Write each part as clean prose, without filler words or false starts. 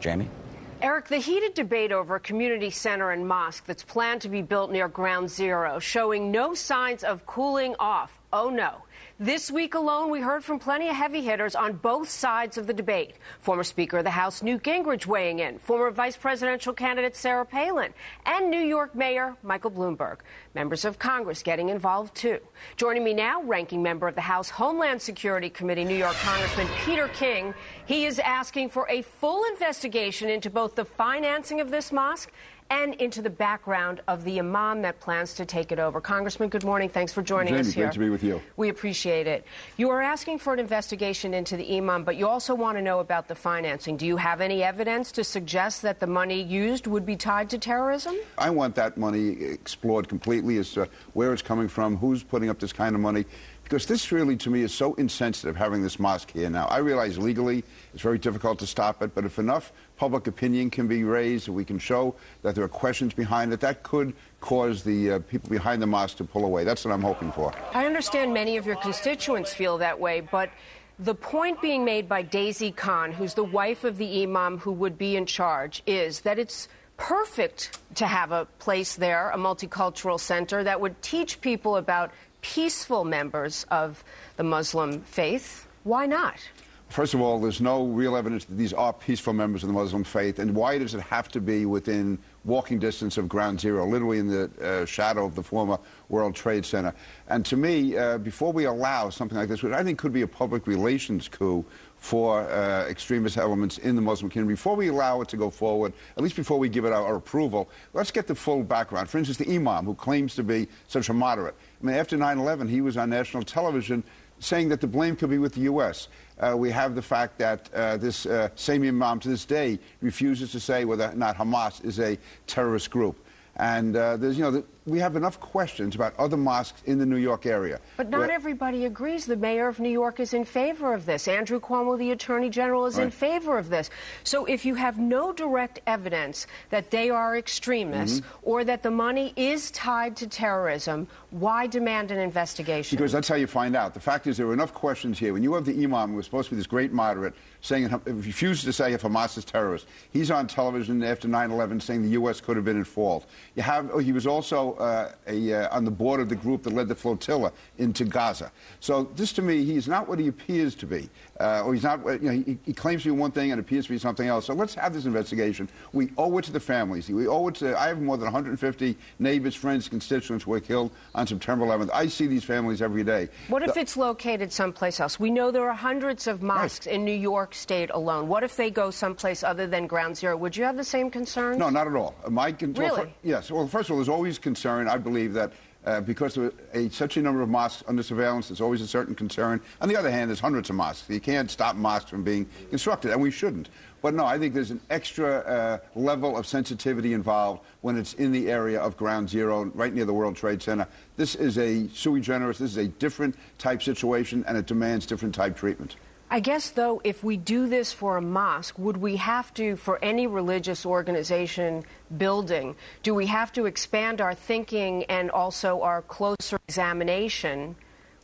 Jamie? Eric, the heated debate over a community center and mosque that's planned to be built near Ground Zero showing no signs of cooling off. Oh, no. This week alone, we heard from plenty of heavy hitters on both sides of the debate. Former Speaker of the House Newt Gingrich weighing in, former vice presidential candidate Sarah Palin, and New York Mayor Michael Bloomberg. Members of Congress getting involved, too. Joining me now, ranking member of the House Homeland Security Committee, New York Congressman Peter King. He is asking for a full investigation into both the financing of this mosque and into the background of the imam that plans to take it over. Congressman, good morning. Thanks for joining us here. Great to be with you. We appreciate it. You are asking for an investigation into the imam, but you also want to know about the financing. Do you have any evidence to suggest that the money used would be tied to terrorism? I want that money explored completely as to where it's coming from, who's putting up this kind of money. Because this really, to me, is so insensitive, having this mosque here now. I realize legally it's very difficult to stop it, but if enough public opinion can be raised, if we can show that there are questions behind it, that could cause the people behind the mosque to pull away. That's what I'm hoping for. I understand many of your constituents feel that way, but the point being made by Daisy Khan, who's the wife of the imam who would be in charge, is that it's perfect to have a place there, a multicultural center that would teach people about peaceful members of the Muslim faith. Why not? First of all, there's no real evidence that these are peaceful members of the Muslim faith. And why does it have to be within walking distance of Ground Zero, literally in the shadow of the former World Trade Center? And to me, before we allow something like this, which I think could be a public relations coup for extremist elements in the Muslim community, before we allow it to go forward, at least before we give it our approval, let's get the full background. For instance, the imam, who claims to be such a moderate. I mean, after 9/11, he was on national television saying that the blame could be with the U.S. We have the fact that this same imam to this day refuses to say whether or not Hamas is a terrorist group. And we have enough questions about other mosques in the New York area. But not everybody agrees. The mayor of New York is in favor of this. Andrew Cuomo, the attorney general, is in favor of this. So if you have no direct evidence that they are extremists or that the money is tied to terrorism, why demand an investigation? Because that's how you find out. The fact is there are enough questions here. When you have the imam, who was supposed to be this great moderate, saying refuses to say if Hamas is terrorist. He's on television after 9/11 saying the U.S. could have been at fault. He was also on the board of the group that led the flotilla into Gaza. So this, to me, he's not what he appears to be. Or he's not. He claims to be one thing and appears to be something else. So let's have this investigation. We owe it to the families. We owe it to. I have more than 150 neighbors, friends, constituents who were killed on September 11th. I see these families every day. What if it's located someplace else? We know there are hundreds of mosques in New York State alone. What if they go someplace other than Ground Zero? Would you have the same concerns? No, not at all. Really? Yes. Well, first of all, there's always concern. I believe that because there are such a number of mosques under surveillance, there's always a certain concern. On the other hand, there's hundreds of mosques. You can't stop mosques from being constructed, and we shouldn't. But no, I think there's an extra level of sensitivity involved when it's in the area of Ground Zero, right near the World Trade Center. This is a sui generis. This is a different type situation, and it demands different type treatment. I guess, though, if we do this for a mosque, would we have to, for any religious organization building, do we have to expand our thinking and also our closer examination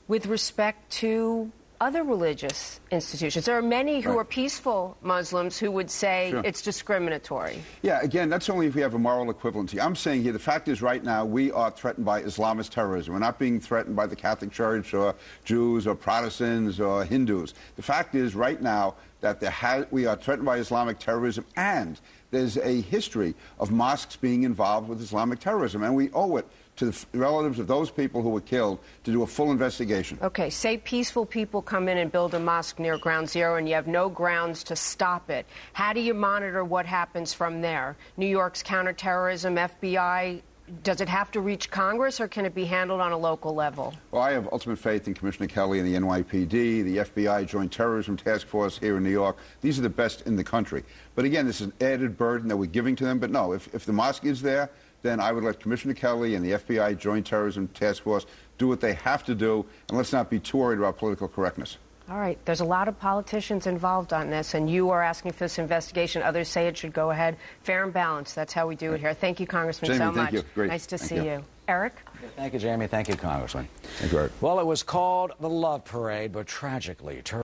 with respect to other religious institutions? There are many who are peaceful Muslims who would say it's discriminatory. Yeah, again, that's only if we have a moral equivalency. I'm saying here, the fact is right now we are threatened by Islamist terrorism. We're not being threatened by the Catholic Church or Jews or Protestants or Hindus. The fact is right now that we are threatened by Islamic terrorism, and there's a history of mosques being involved with Islamic terrorism, and we owe it to the relatives of those people who were killed to do a full investigation. Okay, say peaceful people come in and build a mosque near Ground Zero and you have no grounds to stop it. How do you monitor what happens from there? New York's counterterrorism, FBI, does it have to reach Congress or can it be handled on a local level? Well, I have ultimate faith in Commissioner Kelly and the NYPD, the FBI Joint Terrorism Task Force here in New York. These are the best in the country. But again, this is an added burden that we're giving to them. But no, if the mosque is there, then I would let Commissioner Kelly and the FBI Joint Terrorism Task Force do what they have to do, and let's not be too worried about political correctness. All right. There's a lot of politicians involved on this, and you are asking for this investigation. Others say it should go ahead. Fair and balanced. That's how we do it here. Thank you, Congressman, Jamie, so much. Thank you. Great. Nice to see you. Eric? Thank you, Jamie. Thank you, Congressman. Thank you, Eric. Well, it was called the Love Parade, but tragically,